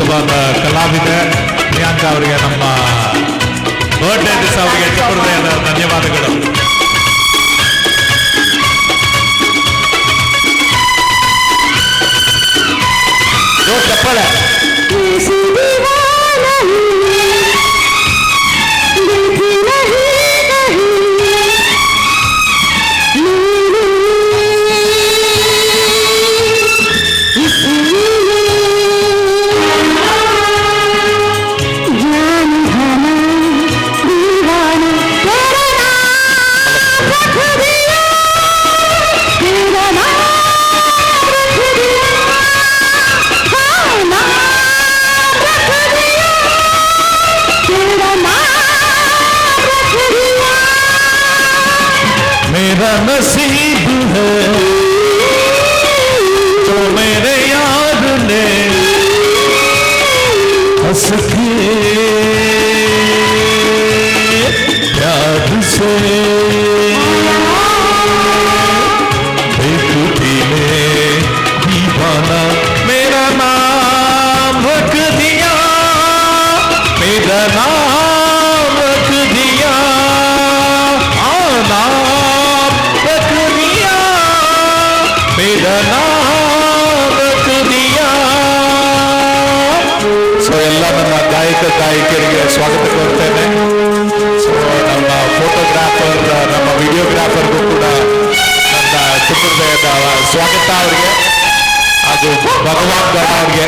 ಅದ್ಭುತವಾದ ಕಲಾವಿದೆ ಪ್ರಿಯಾಂಕಾ ಅವರಿಗೆ ನಮ್ಮ ಬರ್ಡೇ ದಿವಸ ಅವರಿಗೆ ಹೃದಯದ ಧನ್ಯವಾದಗಳು. ಚಪ್ಪಳೆ मेरा नसीब है तो मेरे यार ने हंस के प्यार से बेखुदी में दीवाना मेरा नाम रख दिया, मेरा नाम रख दिया, मेरा नाम रख दिया. ಸೊ ಎಲ್ಲ ನನ್ನ ಗಾಯಕ ಗಾಯಕರಿಗೆ ಸ್ವಾಗತ ಕೋರ್ತೇನೆ. ಸೊ ನಮ್ಮ ಫೋಟೋಗ್ರಾಫರ್ ನಮ್ಮ ವಿಡಿಯೋಗ್ರಾಫರ್ಗೂ ಕೂಡ ನನ್ನ ಹೃದಯದ ಸ್ವಾಗತ ಅವರಿಗೆ, ಅದು ಭಗವಾನ್ ಗೌಡ ಅವರಿಗೆ,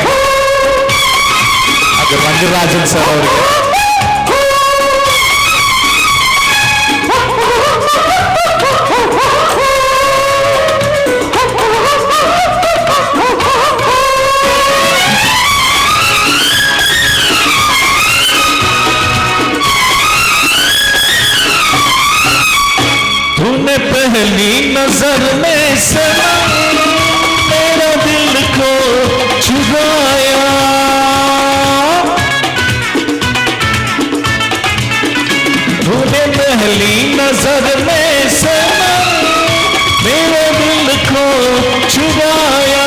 ಅದು ರಂಗರಾಜನ್ ಸರ್ ಅವರಿಗೆ. तूने पहली नजर में सनम मेरा दिल को चुराया, तूने पहली नजर में सनम मेरा दिल को चुराया.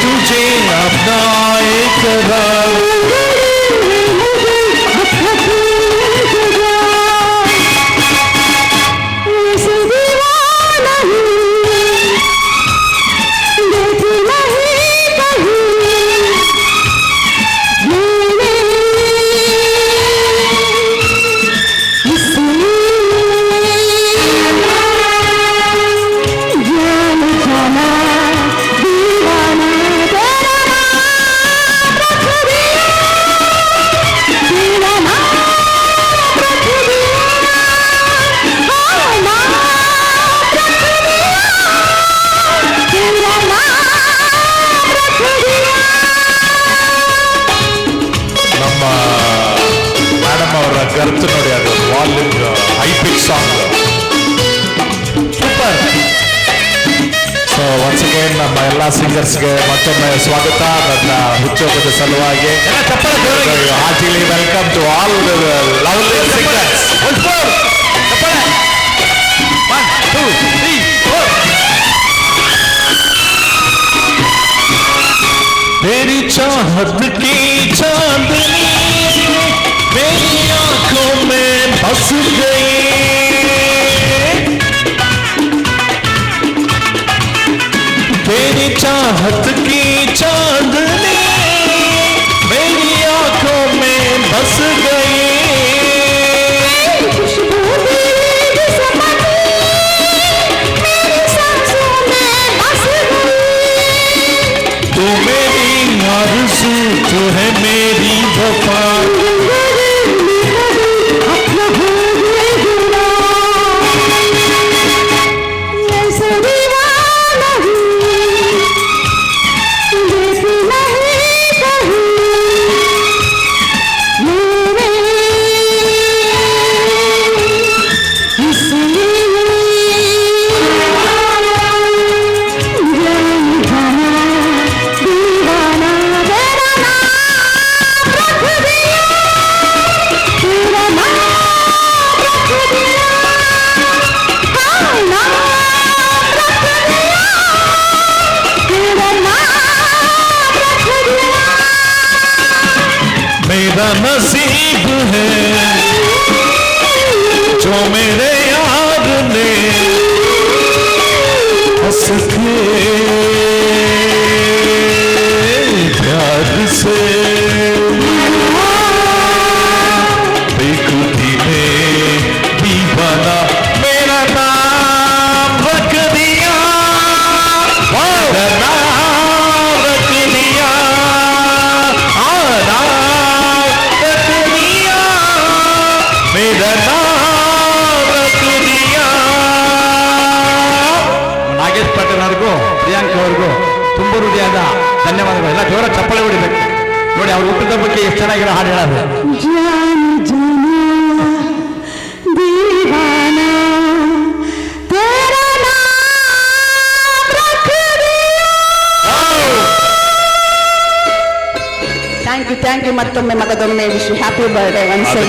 तुझे अपना एक ಗರ್ತ್ ನೋಡಿ, ಅದು volume high pitch song super. So once again ನಮ್ಮ ಎಲ್ಲ ಸಿಂಗರ್ಸ್ಗೆ ಮತ್ತೊಮ್ಮೆ ಸ್ವಾಗತ ನನ್ನ ಹುಚ್ಚೋಗದ ಸಲುವಾಗಿ. Heartily welcome to all lovely singers. तेरी चाहत की चांदनी मेरी आंखों में बस गई, तेरी चाहत की चांदनी मेरी आंखों में बस गई. तू मेरी आरज़ू, तू है मेरी वफा, मेरा नसीब है जो मेरे यार ने हंस के प्यार से बेखुदी में दीवाना मेरा नाम रख दिया, मेरा नाम रख दिया, नाम रख दिया, मेरा नाम रख दिया. ನಾಗೇಶ್ ಪಾಟೀಲ್ ಅವ್ರಿಗೂ ಪ್ರಿಯಾಂಕ ಅವ್ರಿಗೂ ತುಂಬ ಹೃದಯದ ಧನ್ಯವಾದಗಳು. ಎಲ್ಲ ಜೋರ ಚಪ್ಪಳೆ ಹೊಡಿಬೇಕು ನೋಡಿ. ಅವ್ರ ಹುಟ್ಟಿದ ಬಗ್ಗೆ ಎಷ್ಟು ಚೆನ್ನಾಗಿರೋ ಹಾಡು ಹೇಳೋದು. ಥ್ಯಾಂಕ್ ಯು ಮತ್ತೊಮ್ಮೆ ಮಗದೊಮ್ಮೆ ವಿಶ್ ಹ್ಯಾಪಿ ಬರ್ಡೇ ಒನ್ಸ್